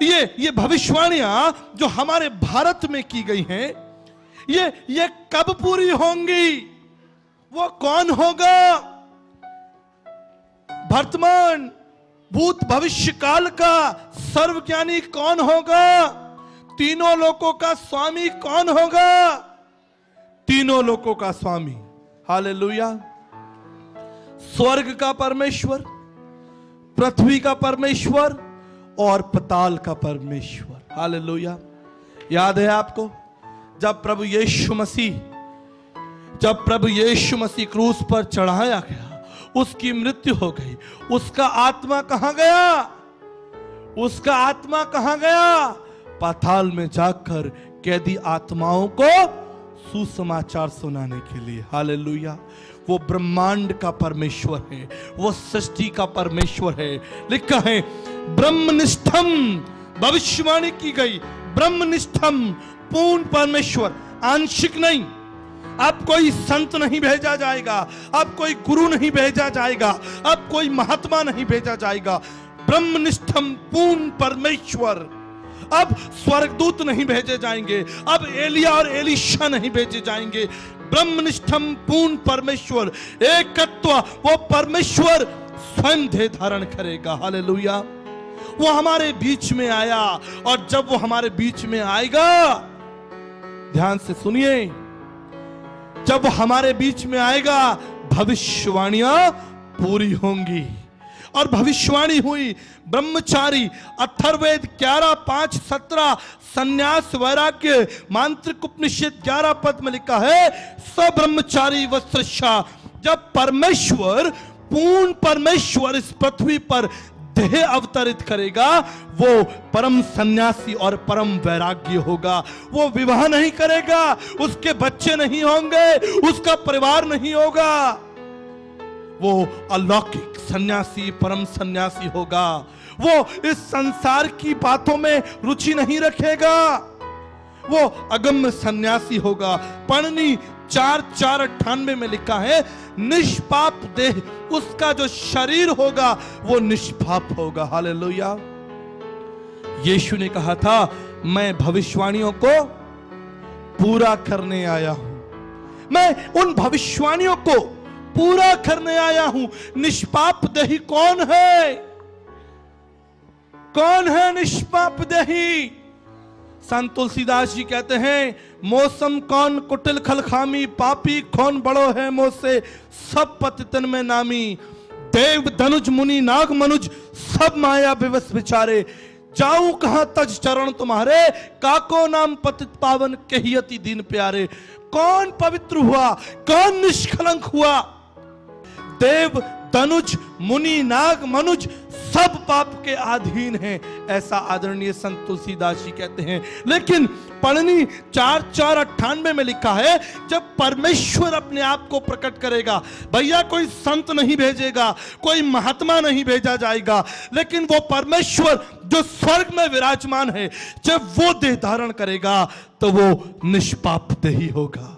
ये भविष्यवाणियां जो हमारे भारत में की गई हैं, ये कब पूरी होंगी? वो कौन होगा? वर्तमान, भूत, भविष्य काल का सर्वज्ञानी कौन होगा? तीनों लोकों का स्वामी कौन होगा? तीनों लोकों का स्वामी, हालेलुया। स्वर्ग का परमेश्वर, पृथ्वी का परमेश्वर और पाताल का परमेश्वर, हालेलुया। याद है आपको, जब प्रभु यीशु मसीह क्रूस पर चढ़ाया गया, उसकी मृत्यु हो गई, उसका आत्मा कहां गया? उसका आत्मा कहां गया? पाताल में जाकर कैदी आत्माओं को सुसमाचार सुनाने के लिए, हालेलुया। वो ब्रह्मांड का परमेश्वर है, वो सृष्टि का परमेश्वर है। लिखा है ब्रह्मनिष्ठम, भविष्यवाणी की गई, ब्रह्मनिष्ठम, पूर्ण परमेश्वर, आंशिक नहीं। अब कोई संत नहीं भेजा जाएगा, अब कोई गुरु नहीं भेजा जाएगा, अब कोई महात्मा नहीं भेजा जाएगा। ब्रह्मनिष्ठम, पूर्ण परमेश्वर। अब स्वर्गदूत नहीं भेजे जाएंगे, अब एलिया और एलीशा नहीं भेजे जाएंगे। ब्रह्मनिष्ठम, पूर्ण परमेश्वर, एकत्व, वो परमेश्वर स्वयं देह धारण करेगा, हालेलुया। वो हमारे बीच में आया, और जब वो हमारे बीच में आएगा, ध्यान से सुनिए, जब वो हमारे बीच में आएगा, भविष्यवाणियां पूरी होंगी। और भविष्यवाणी हुई, ब्रह्मचारी, अथर्ववेद 11:5-17, संन्यास, वैराग्य, मांत्रिक उपनिषद 11 पद में लिखा है, स ब्रह्मचारी वस्त्रशा। जब परमेश्वर, पूर्ण परमेश्वर इस पृथ्वी पर देह अवतरित करेगा, वो परम सन्यासी और परम वैराग्य होगा। वो विवाह नहीं करेगा, उसके बच्चे नहीं होंगे, उसका परिवार नहीं होगा। वो अलौकिक सन्यासी, परम सन्यासी होगा। वो इस संसार की बातों में रुचि नहीं रखेगा, वो अगम्य सन्यासी होगा। पढ़नी 4:4-98 में लिखा है, निष्पाप देह, उसका जो शरीर होगा वो निष्पाप होगा, हालेलुया। यीशु ने कहा था, मैं भविष्यवाणियों को पूरा करने आया हूं। मैं उन भविष्यवाणियों को पूरा करने आया हूं। निष्पाप देही कौन है? कौन है निष्पाप देही? संत तुलसीदास जी कहते हैं, मौसम कौन कुटिल खलखामी, पापी कौन बड़ो है मोसे, सब पतितन में नामी। देव धनुज मुनि नाग मनुज, सब माया विवश विचारे। जाऊं कहां तज चरण तुम्हारे, काको नाम पतित पावन कहियति दीन प्यारे। कौन पवित्र हुआ, कौन निष्कलंक हुआ? देव धनुज मुनि नाग मनुज सब पाप के अधीन हैं, ऐसा आदरणीय संत तुलसीदास जी कहते हैं। लेकिन पढ़नी 4:4-98 में लिखा है, जब परमेश्वर अपने आप को प्रकट करेगा, भैया कोई संत नहीं भेजेगा, कोई महात्मा नहीं भेजा जाएगा, लेकिन वो परमेश्वर जो स्वर्ग में विराजमान है, जब वो देह धारण करेगा तो वो निष्पाप देही होगा।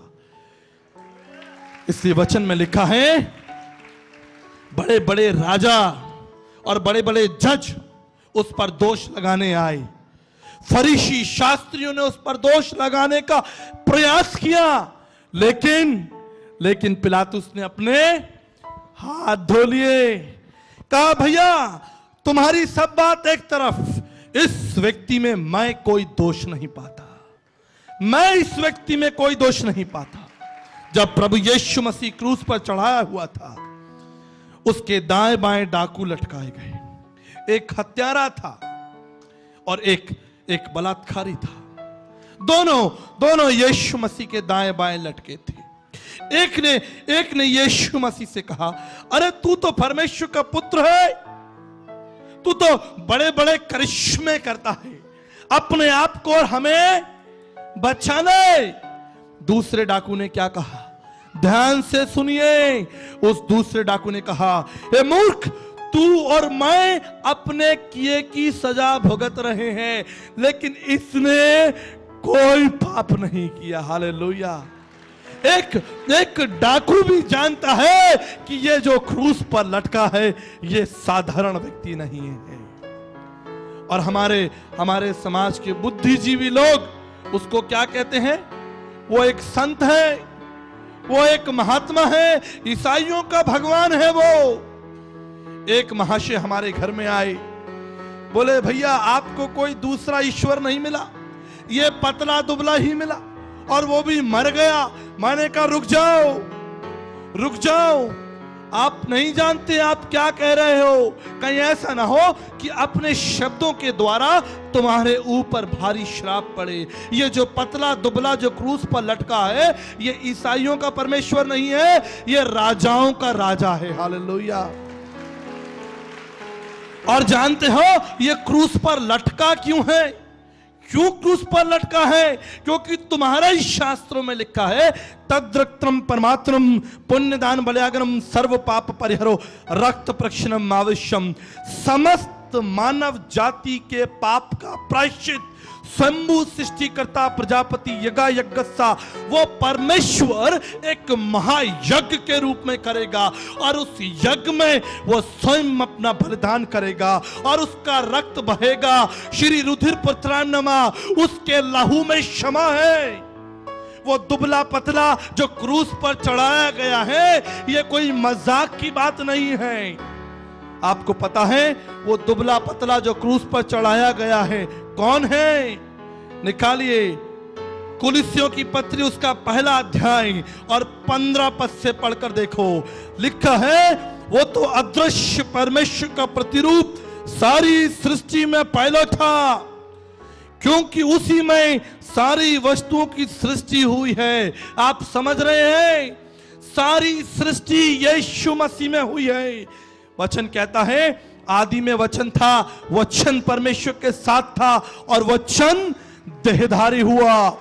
इसलिए वचन में लिखा है, बड़े बड़े राजा और बड़े बड़े जज उस पर दोष लगाने आए। फरीसी शास्त्रियों ने उस पर दोष लगाने का प्रयास किया, लेकिन पिलातुस ने अपने हाथ धो लिए। कहा, भैया तुम्हारी सब बात एक तरफ, इस व्यक्ति में मैं कोई दोष नहीं पाता, मैं इस व्यक्ति में कोई दोष नहीं पाता। जब प्रभु यीशु मसीह क्रूस पर चढ़ाया हुआ था, उसके दाएं बाएं डाकू लटकाए गए। एक हत्यारा था और एक बलात्कारी था। दोनों यीशु मसीह के दाएं बाएं लटके थे। एक ने यीशु मसीह से कहा, अरे तू तो परमेश्वर का पुत्र है, तू तो बड़े बड़े करिश्मे करता है, अपने आप को और हमें बचा ले। दूसरे डाकू ने क्या कहा? ध्यान से सुनिए। उस दूसरे डाकू ने कहा, ए मूर्ख, तू और मैं अपने किए की सजा भुगत रहे हैं, लेकिन इसने कोई पाप नहीं किया, हालेलुया। एक डाकू भी जानता है कि ये जो क्रूस पर लटका है ये साधारण व्यक्ति नहीं है। और हमारे समाज के बुद्धिजीवी लोग उसको क्या कहते हैं? वो एक संत है, वो एक महात्मा है, ईसाइयों का भगवान है वो। एक महाशय हमारे घर में आए, बोले भैया आपको कोई दूसरा ईश्वर नहीं मिला, ये पतला दुबला ही मिला और वो भी मर गया। मैंने कहा रुक जाओ रुक जाओ, आप नहीं जानते आप क्या कह रहे हो। कहीं ऐसा ना हो कि अपने शब्दों के द्वारा तुम्हारे ऊपर भारी श्राप पड़े। ये जो पतला दुबला जो क्रूस पर लटका है, ये ईसाइयों का परमेश्वर नहीं है, ये राजाओं का राजा है। हालेलुया। और जानते हो ये क्रूस पर लटका क्यों है? क्यों क्रूस पर लटका है? क्योंकि तुम्हारा ही शास्त्रों में लिखा है, तद्रक्तम परमात्रम पुण्यदान बलयागरम सर्व पाप परिहरो रक्त प्रक्षणम आवश्यम। समस्त मानव जाति के पाप का प्रायश्चित स्वयंभू सृष्टिकर्ता प्रजापति यज्ञ यज्ञसा वो परमेश्वर एक महायज्ञ के रूप में करेगा और उस यज्ञ में वो स्वयं अपना बलिदान करेगा और उसका रक्त बहेगा। श्री रुधिर पुत्रान्नमा, उसके लहू में क्षमा है। वो दुबला पतला जो क्रूस पर चढ़ाया गया है, ये कोई मजाक की बात नहीं है। आपको पता है वो दुबला पतला जो क्रूस पर चढ़ाया गया है कौन है? निकालिए कुलिस्सियों की पत्री उसका पहला अध्याय और 15 पद से पढ़कर देखो। लिखा है वो तो अदृश्य परमेश्वर का प्रतिरूप सारी सृष्टि में पहला था, क्योंकि उसी में सारी वस्तुओं की सृष्टि हुई है। आप समझ रहे हैं, सारी सृष्टि यीशु मसीह में हुई है। वचन कहता है आदि में वचन था, वचन परमेश्वर के साथ था और वचन देहधारी हुआ।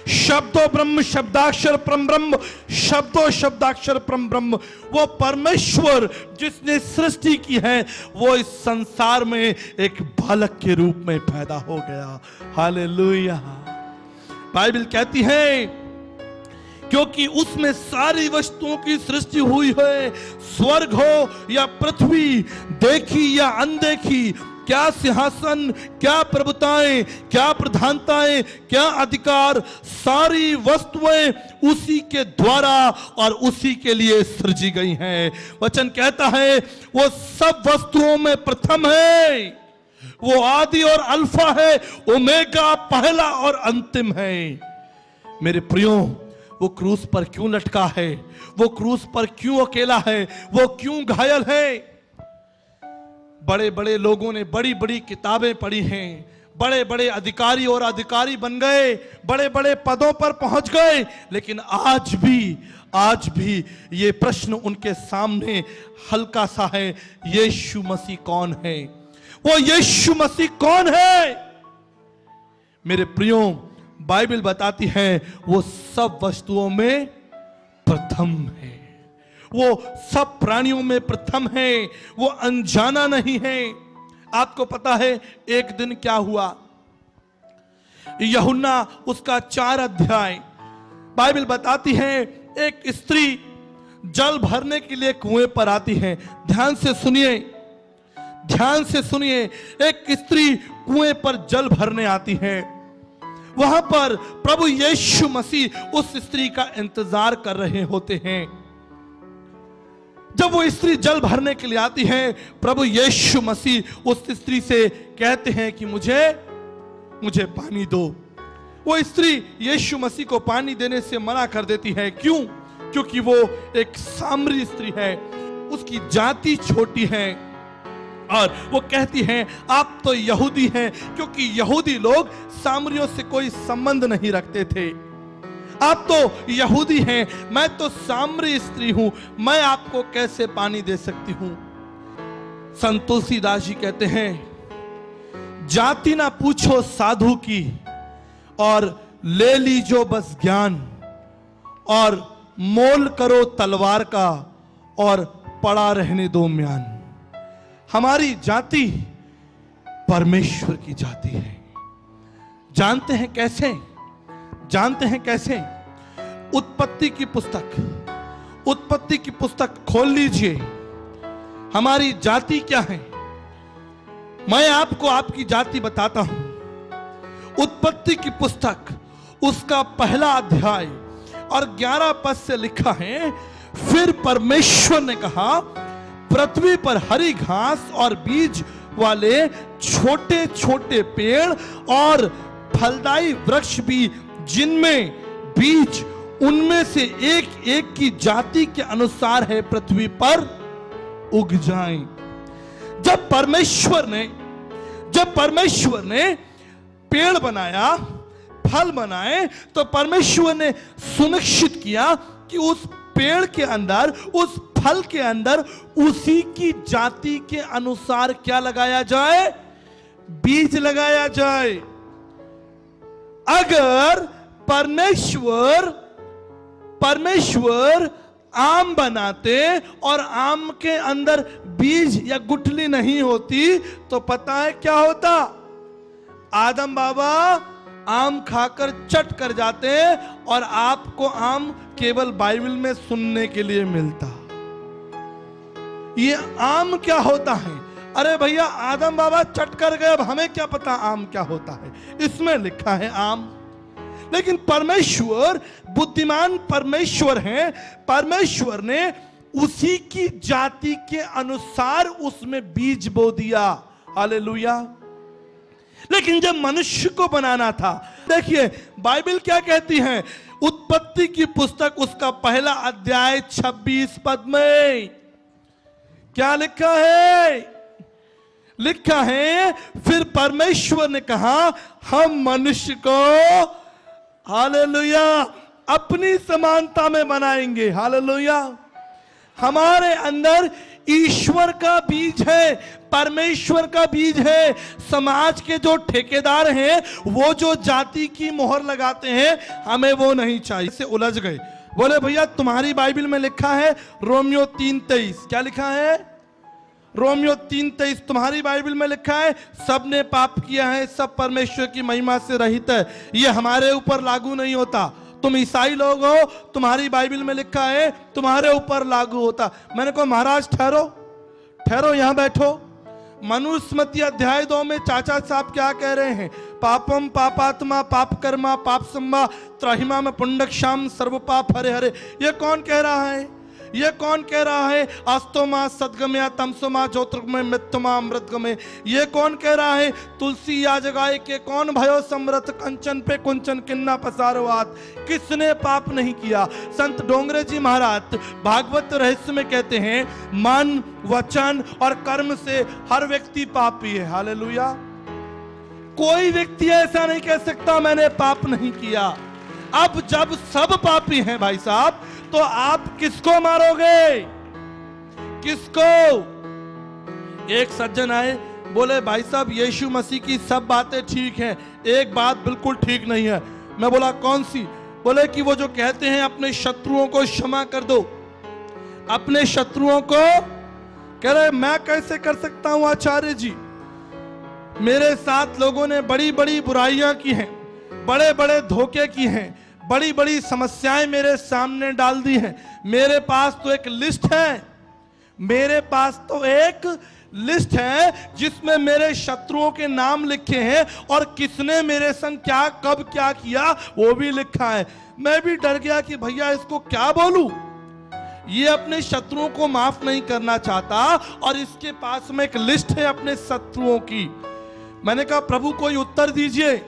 शब्दों ब्रह्म शब्दाक्षर परम ब्रह्म, शब्दों शब्दाक्षर परम ब्रह्म। वो परमेश्वर जिसने सृष्टि की है वो इस संसार में एक बालक के रूप में पैदा हो गया। हालेलुया। बाइबल कहती है क्योंकि उसमें सारी वस्तुओं की सृष्टि हुई है, स्वर्ग हो या पृथ्वी, देखी या अनदेखी, क्या सिंहासन, क्या प्रभुताएं, क्या प्रधानताएं, क्या अधिकार, सारी वस्तुएं उसी के द्वारा और उसी के लिए सृजी गई हैं। वचन कहता है वो सब वस्तुओं में प्रथम है, वो आदि और अल्फा है, ओमेगा पहला और अंतिम है। मेरे प्रियो, वो क्रूस पर क्यों लटका है? वो क्रूस पर क्यों अकेला है? वो क्यों घायल है? बड़े बड़े लोगों ने बड़ी बड़ी किताबें पढ़ी हैं, बड़े बड़े अधिकारी और अधिकारी बन गए, बड़े बड़े पदों पर पहुंच गए, लेकिन आज भी ये प्रश्न उनके सामने हल्का सा है, यीशु मसीह कौन है? वो यीशु मसीह कौन है? मेरे प्रियो, बाइबल बताती है वो सब वस्तुओं में प्रथम है, वो सब प्राणियों में प्रथम है, वो अनजाना नहीं है। आपको पता है एक दिन क्या हुआ? यूहन्ना उसका 4 अध्याय, बाइबल बताती है एक स्त्री जल भरने के लिए कुएं पर आती है। ध्यान से सुनिए, ध्यान से सुनिए। एक स्त्री कुएं पर जल भरने आती है। वहां पर प्रभु यीशु मसीह उस स्त्री का इंतजार कर रहे होते हैं। जब वो स्त्री जल भरने के लिए आती है, प्रभु यीशु मसीह उस स्त्री से कहते हैं कि मुझे पानी दो। वो स्त्री यीशु मसीह को पानी देने से मना कर देती है। क्यों? क्योंकि वो एक सामरी स्त्री है, उसकी जाति छोटी है और वो कहती हैं आप तो यहूदी हैं, क्योंकि यहूदी लोग सामरियों से कोई संबंध नहीं रखते थे। आप तो यहूदी हैं, मैं तो सामरी स्त्री हूं, मैं आपको कैसे पानी दे सकती हूं? संत तुलसीदास जी कहते हैं जाति ना पूछो साधु की और ले लीजो बस ज्ञान, और मोल करो तलवार का और पड़ा रहने दो म्यान। हमारी जाति परमेश्वर की जाति है। जानते हैं कैसे? जानते हैं कैसे? उत्पत्ति की पुस्तक खोल लीजिए। हमारी जाति क्या है? मैं आपको आपकी जाति बताता हूं। उत्पत्ति की पुस्तक उसका पहला अध्याय और 11 पद से लिखा है, फिर परमेश्वर ने कहा, पृथ्वी पर हरी घास और बीज वाले छोटे छोटे पेड़ और फलदायी वृक्ष भी, जिनमें बीज उनमें से एक एक की जाति के अनुसार है, पृथ्वी पर उग जाएं। जब परमेश्वर ने पेड़ बनाया, फल बनाए, तो परमेश्वर ने सुनिश्चित किया कि उस पेड़ के अंदर, उस फल के अंदर उसी की जाति के अनुसार क्या लगाया जाए? बीज लगाया जाए। अगर परमेश्वर आम बनाते और आम के अंदर बीज या गुठली नहीं होती, तो पता है क्या होता? आदम बाबा आम खाकर चट कर जाते और आपको आम केवल बाइबल में सुनने के लिए मिलता। ये आम क्या होता है? अरे भैया, आदम बाबा चट कर गए, अब हमें क्या पता आम क्या होता है? इसमें लिखा है आम। लेकिन परमेश्वर बुद्धिमान परमेश्वर है। परमेश्वर ने उसी की जाति के अनुसार उसमें बीज बो दिया। हालेलुया। लेकिन जब मनुष्य को बनाना था, देखिए बाइबल क्या कहती है, उत्पत्ति की पुस्तक उसका पहला अध्याय 26 पद में क्या लिखा है? लिखा है, फिर परमेश्वर ने कहा, हम मनुष्य को, हालेलुया, अपनी समानता में बनाएंगे। हालेलुया। हमारे अंदर ईश्वर का बीज है, परमेश्वर का बीज है। समाज के जो ठेकेदार हैं, वो जो जाति की मोहर लगाते हैं, हमें वो नहीं चाहिए। से उलझ गए। बोले भैया, तुम्हारी बाइबल में लिखा है रोमियो 3:23। क्या लिखा है? रोमियो 3:23 तुम्हारी बाइबल में लिखा है, सब ने पाप किया है, सब परमेश्वर की महिमा से रहित है। ये हमारे ऊपर लागू नहीं होता। तुम ईसाई लोग हो, तुम्हारी बाइबल में लिखा है, तुम्हारे ऊपर लागू होता। मैंने कहा महाराज ठहरो, यहां बैठो। मनुस्मृति अध्याय 2 में चाचा साहब क्या कह रहे हैं? पापम पापात्मा पाप कर्मा पाप संभा त्राहिमा में पुंडक्षाम सर्व पाप हरे हरे। ये कौन कह रहा है? ये कौन कह रहा है? अस्तोमा सदगमया तमसोमा ज्योतिर्गमय मृत्युमा अमृतगमय। ये कौन कह रहा है? तुलसी या जगाए के कौन भयो समृत, कंचन पे कुंचन किन्ना पसारवात। किसने पाप नहीं किया? संत डोंगरे जी महाराज भागवत रहस्य में कहते हैं, मन वचन और कर्म से हर व्यक्ति पापी है। हालेलुया। कोई व्यक्ति ऐसा नहीं कह सकता मैंने पाप नहीं किया। अब जब सब पापी हैं भाई साहब, तो आप किसको मारोगे? किसको? एक सज्जन आए, बोले भाई साहब यीशु मसीह की सब बातें ठीक हैं, एक बात बिल्कुल ठीक नहीं है। मैं बोला कौन सी? बोले कि वो जो कहते हैं अपने शत्रुओं को क्षमा कर दो। अपने शत्रुओं को कह रहे, मैं कैसे कर सकता हूं आचार्य जी? मेरे साथ लोगों ने बड़ी बड़ी बुराइयां की हैं, बड़े बड़े धोखे की हैं, बड़ी बड़ी समस्याएं मेरे सामने डाल दी हैं। मेरे पास तो एक लिस्ट है, मेरे पास तो एक लिस्ट है जिसमें मेरे शत्रुओं के नाम लिखे हैं और किसने मेरे संग क्या कब क्या किया वो भी लिखा है। मैं भी डर गया कि भैया इसको क्या बोलूं। ये अपने शत्रुओं को माफ नहीं करना चाहता और इसके पास में एक लिस्ट है अपने शत्रुओं की। मैंने कहा प्रभु कोई उत्तर दीजिए।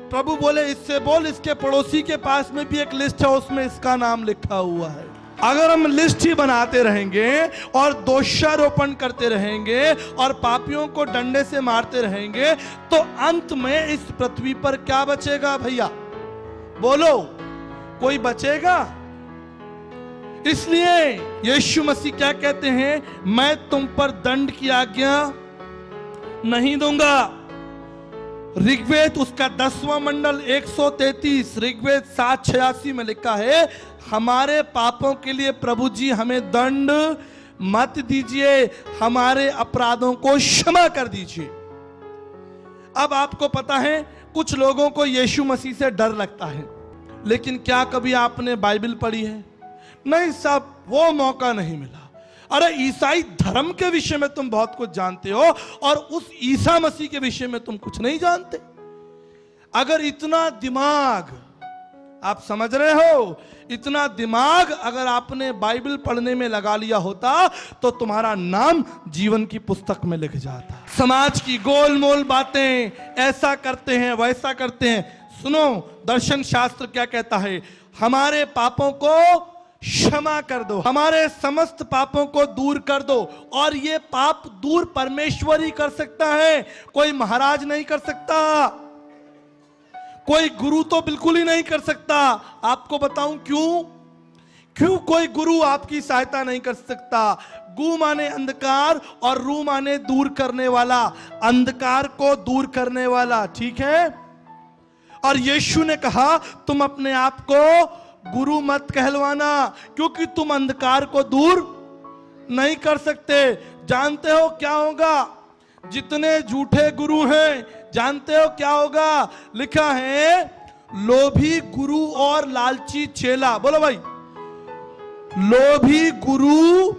प्रभु बोले इससे बोल, इसके पड़ोसी के पास में भी एक लिस्ट है, उसमें इसका नाम लिखा हुआ है। अगर हम लिस्ट ही बनाते रहेंगे और दोषारोपण करते रहेंगे और पापियों को डंडे से मारते रहेंगे, तो अंत में इस पृथ्वी पर क्या बचेगा भैया? बोलो, कोई बचेगा? इसलिए यीशु मसीह क्या कहते हैं? मैं तुम पर दंड की आज्ञा नहीं दूंगा। ऋग्वेद उसका 10वां मंडल 133, ऋग्वेद 7:86 में लिखा है, हमारे पापों के लिए प्रभु जी हमें दंड मत दीजिए, हमारे अपराधों को क्षमा कर दीजिए। अब आपको पता है कुछ लोगों को यीशु मसीह से डर लगता है, लेकिन क्या कभी आपने बाइबल पढ़ी है? नहीं साहब, वो मौका नहीं मिला। अरे ईसाई धर्म के विषय में तुम बहुत कुछ जानते हो और उस ईसा मसीह के विषय में तुम कुछ नहीं जानते। अगर इतना दिमाग, आप समझ रहे हो, इतना दिमाग अगर आपने बाइबल पढ़ने में लगा लिया होता तो तुम्हारा नाम जीवन की पुस्तक में लिख जाता। समाज की गोलमोल बातें, ऐसा करते हैं वैसा करते हैं। सुनो, दर्शन शास्त्र क्या कहता है? हमारे पापों को क्षमा कर दो, हमारे समस्त पापों को दूर कर दो। और ये पाप दूर परमेश्वर ही कर सकता है, कोई महाराज नहीं कर सकता, कोई गुरु तो बिल्कुल ही नहीं कर सकता। आपको बताऊं क्यों कोई गुरु आपकी सहायता नहीं कर सकता। गु माने अंधकार और रू माने दूर करने वाला, अंधकार को दूर करने वाला, ठीक है। और यीशु ने कहा तुम अपने आप को गुरु मत कहलवाना, क्योंकि तुम अंधकार को दूर नहीं कर सकते। जानते हो क्या होगा? जितने झूठे गुरु हैं, जानते हो क्या होगा? लिखा है लोभी गुरु और लालची चेला। बोलो भाई, लोभी गुरु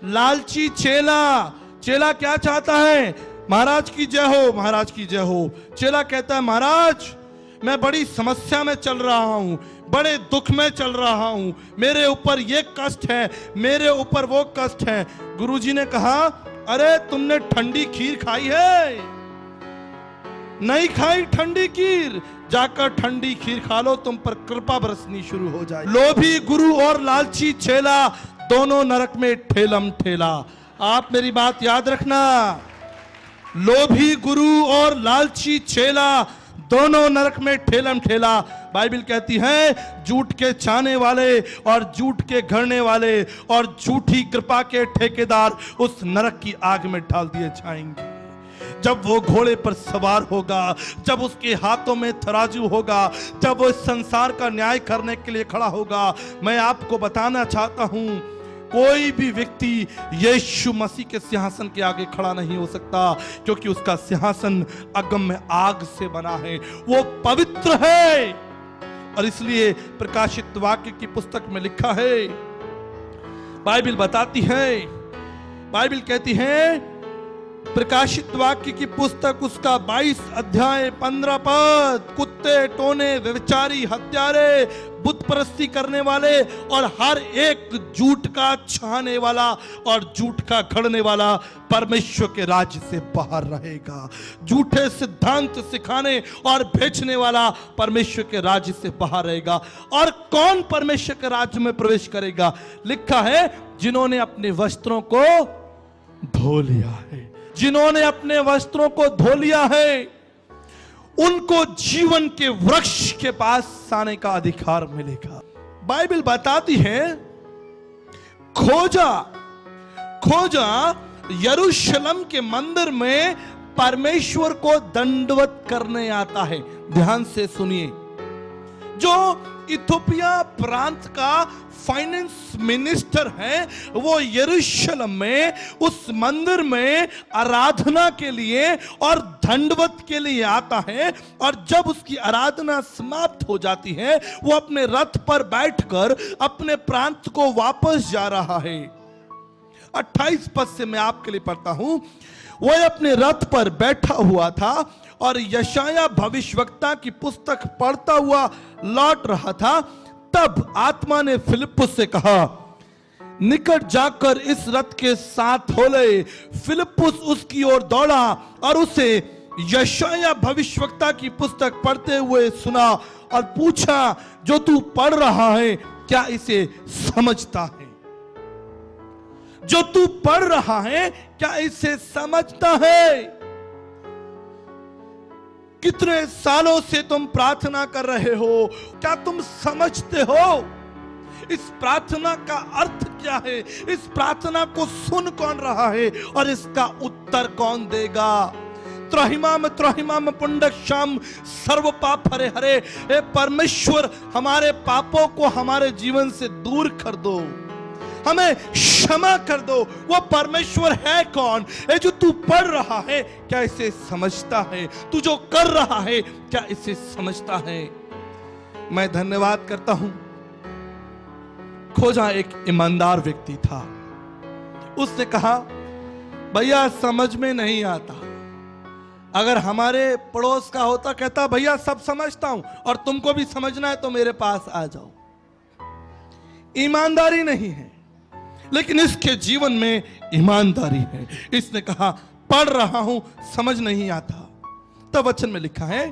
लालची चेला। चेला क्या चाहता है? महाराज की जय हो, महाराज की जय हो। चेला कहता है महाराज मैं बड़ी समस्या में चल रहा हूं, बड़े दुख में चल रहा हूं, मेरे ऊपर ये कष्ट है, मेरे ऊपर वो कष्ट है। गुरुजी ने कहा अरे तुमने ठंडी खीर खाई है? नहीं खाई ठंडी खीर, जाकर ठंडी खीर खा लो, तुम पर कृपा बरसनी शुरू हो जाए। लोभी गुरु और लालची चेला दोनों नरक में ठेलम ठेला। आप मेरी बात याद रखना, लोभी गुरु और लालची चेला दोनों नरक में ठेलम ठेला। बाइबल कहती है झूठ के चाहने वाले और झूठ के घड़ने वाले और झूठी कृपा के ठेकेदार उस नरक की आग में डाल दिए जाएंगे। जब वो घोड़े पर सवार होगा, जब उसके हाथों में तराजू होगा, जब वो इस संसार का न्याय करने के लिए खड़ा होगा, मैं आपको बताना चाहता हूं कोई भी व्यक्ति यीशु मसीह के सिंहासन के आगे खड़ा नहीं हो सकता, क्योंकि उसका सिंहासन अगम्य आग से बना है, वो पवित्र है। और इसलिए प्रकाशित वाक्य की पुस्तक में लिखा है, बाइबल बताती है, बाइबल कहती है प्रकाशित वाक्य की पुस्तक उसका 22 अध्याय 15 पद, कुत्ते, टोने, व्यभिचारी, हत्यारे, बुत परस्ती करने वाले और हर एक झूठ का छाने वाला और झूठ का घड़ने वाला परमेश्वर के राज्य से बाहर रहेगा। झूठे सिद्धांत सिखाने और बेचने वाला परमेश्वर के राज्य से बाहर रहेगा। और कौन परमेश्वर के राज्य में प्रवेश करेगा? लिखा है जिन्होंने अपने वस्त्रों को धो लिया है। जिन्होंने अपने वस्त्रों को धो लिया है उनको जीवन के वृक्ष के पास आने का अधिकार मिलेगा। बाइबल बताती है खोजा यरूशलेम के मंदिर में परमेश्वर को दंडवत करने आता है। ध्यान से सुनिए, जो इथोपिया प्रांत का फाइनेंस मिनिस्टर है वो यरूशलेम में उस मंदिर में आराधना के लिए और दंडवत के लिए आता है। और जब उसकी आराधना समाप्त हो जाती है वो अपने रथ पर बैठकर अपने प्रांत को वापस जा रहा है। 28 पद से मैं आपके लिए पढ़ता हूं। वो अपने रथ पर बैठा हुआ था और यशाया भविष्यवक्ता की पुस्तक पढ़ता हुआ लौट रहा था। तब आत्मा ने फिलिप्पुस से कहा निकट जाकर इस रथ के साथ हो ले। फिलिप्पुस उसकी ओर दौड़ा और उसे यशाया भविष्यवक्ता की पुस्तक पढ़ते हुए सुना और पूछा जो तू पढ़ रहा है क्या इसे समझता है? जो तू पढ़ रहा है क्या इसे समझता है? कितने सालों से तुम प्रार्थना कर रहे हो, क्या तुम समझते हो इस प्रार्थना का अर्थ क्या है? इस प्रार्थना को सुन कौन रहा है और इसका उत्तर कौन देगा? त्रहिमाम पुंडक्षाम सर्व पाप हरे हरे। हे परमेश्वर हमारे पापों को हमारे जीवन से दूर कर दो, हमें क्षमा कर दो। वो परमेश्वर है कौन? ये जो तू पढ़ रहा है क्या इसे समझता है? तू जो कर रहा है क्या इसे समझता है? मैं धन्यवाद करता हूं। खोजा एक ईमानदार व्यक्ति था, उसने कहा भैया समझ में नहीं आता। अगर हमारे पड़ोस का होता कहता भैया सब समझता हूं और तुमको भी समझना है तो मेरे पास आ जाओ। ईमानदारी नहीं है, लेकिन इसके जीवन में ईमानदारी है। इसने कहा पढ़ रहा हूं, समझ नहीं आता। तब वचन में लिखा है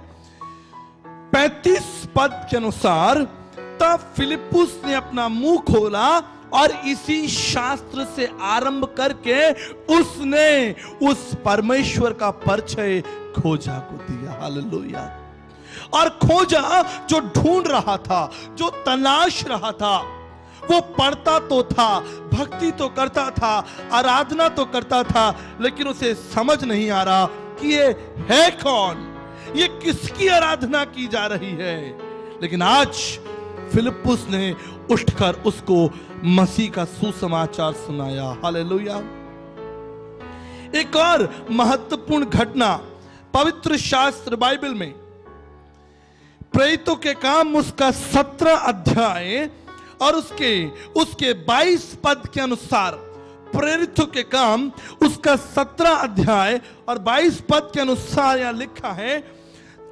35 पद के अनुसार, तब फिलिप्पुस ने अपना मुंह खोला और इसी शास्त्र से आरंभ करके उसने उस परमेश्वर का परिचय खोजा को दिया। हालेलुया। और खोजा जो ढूंढ रहा था, जो तलाश रहा था, वो पढ़ता तो था, भक्ति तो करता था, आराधना तो करता था, लेकिन उसे समझ नहीं आ रहा कि ये है कौन, ये किसकी आराधना की जा रही है। लेकिन आज फिलिप्पुस ने उठकर उसको मसीह का सुसमाचार सुनाया। हालेलुया। एक और महत्वपूर्ण घटना पवित्र शास्त्र बाइबल में, प्रेरितों के काम उसका 17 अध्याय और उसके 22 पद के अनुसार, प्रेरितों के काम उसका 17 अध्याय और 22 पद के अनुसार यहां लिखा है,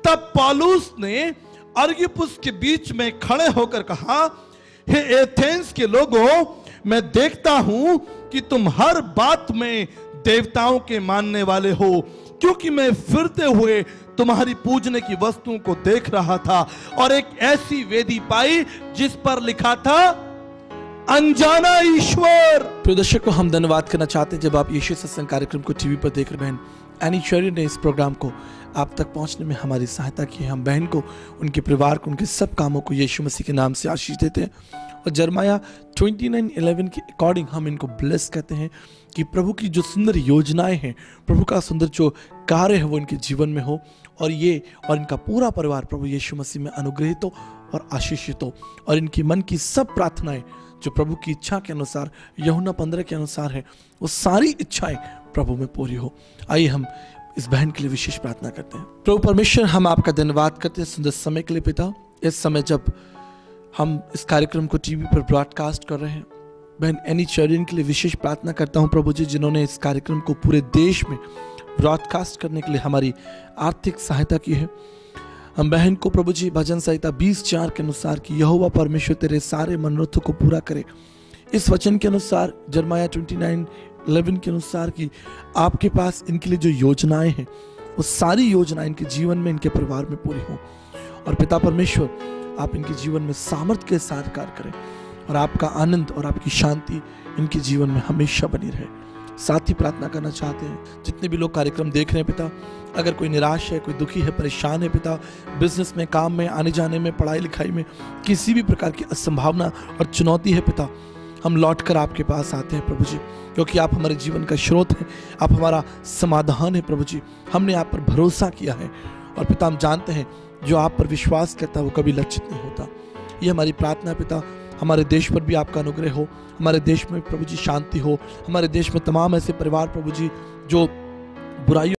तब पौलुस ने अरियुपगुस के बीच में खड़े होकर कहा, हे एथेंस के लोगों, मैं देखता हूं कि तुम हर बात में देवताओं के मानने वाले हो, क्योंकि मैं फिरते हुए तुम्हारी पूजने की वस्तुओं को देख रहा था और एक ऐसी वेदी पाई जिस पर लिखा था अनजाना ईश्वर। प्रिय दर्शकों, हम धन्यवाद करना चाहते हैं जब आप यीशु सत्संग कार्यक्रम को टीवी पर देख रहे बहन एनी चौरी ने इस प्रोग्राम को आप तक पहुंचने में हमारी सहायता की है। हम बहन को, उनके परिवार को, उनके सब कामों को यीशु मसीह के नाम से आशीष देते हैं। और जरमाया 29:11 के अकॉर्डिंग हम इनको ब्लेस कहते हैं कि प्रभु की जो सुंदर योजनाएं हैं, प्रभु का सुंदर जो कार्य है वो इनके जीवन में हो, और ये और इनका पूरा परिवार प्रभु यीशु मसीह में अनुग्रहित हो और आशीषित हो, और इनकी मन की सब प्रार्थनाएं जो प्रभु की इच्छा के अनुसार, यूहन्ना 15 के अनुसार है, वो सारी इच्छाएं प्रभु में पूरी हो। आइए हम इस बहन के लिए विशेष प्रार्थना करते हैं। प्रभु परमेश्वर, हम आपका धन्यवाद करते हैं सुंदर समय के लिए पिता। इस समय जब हम इस कार्यक्रम को टीवी पर ब्रॉडकास्ट कर रहे हैं, बहन एनी चौरी के लिए विशेष प्रार्थना करता हूं प्रभु जी, जिन्होंने इस कार्यक्रम को पूरे देश में ब्रॉडकास्ट करने के लिए हमारी आर्थिक सहायता की है। हम बहन को प्रभु जी भजन संहिता 20:4 के अनुसार कि यहोवा परमेश्वर तेरे सारे मनोरथों को पूरा करे, इस वचन के अनुसार जरमाया 29:11 के अनुसार कि आपके पास इनके लिए जो योजनाएं हैं वो सारी योजनाएं इनके जीवन में, इनके परिवार में पूरी हो। और पिता परमेश्वर, आप इनके जीवन में सामर्थ्य के साथ कार्य करें और आपका आनंद और आपकी शांति इनके जीवन में हमेशा बनी रहे। साथ ही प्रार्थना करना चाहते हैं जितने भी लोग कार्यक्रम देख रहे हैं पिता, अगर कोई निराश है, कोई दुखी है, परेशान है पिता, बिजनेस में, काम में, आने जाने में, पढ़ाई लिखाई में किसी भी प्रकार की असंभावना और चुनौती है पिता, हम लौटकर आपके पास आते हैं प्रभु जी, क्योंकि आप हमारे जीवन का स्रोत हैं, आप हमारा समाधान है प्रभु जी। हमने आप पर भरोसा किया है और पिता हम जानते हैं जो आप पर विश्वास करता है वो कभी लज्जित नहीं होता। ये हमारी प्रार्थना है पिता। हमारे देश पर भी आपका अनुग्रह हो, हमारे देश में प्रभु जी शांति हो, हमारे देश में तमाम ऐसे परिवार प्रभु जी जो बुराई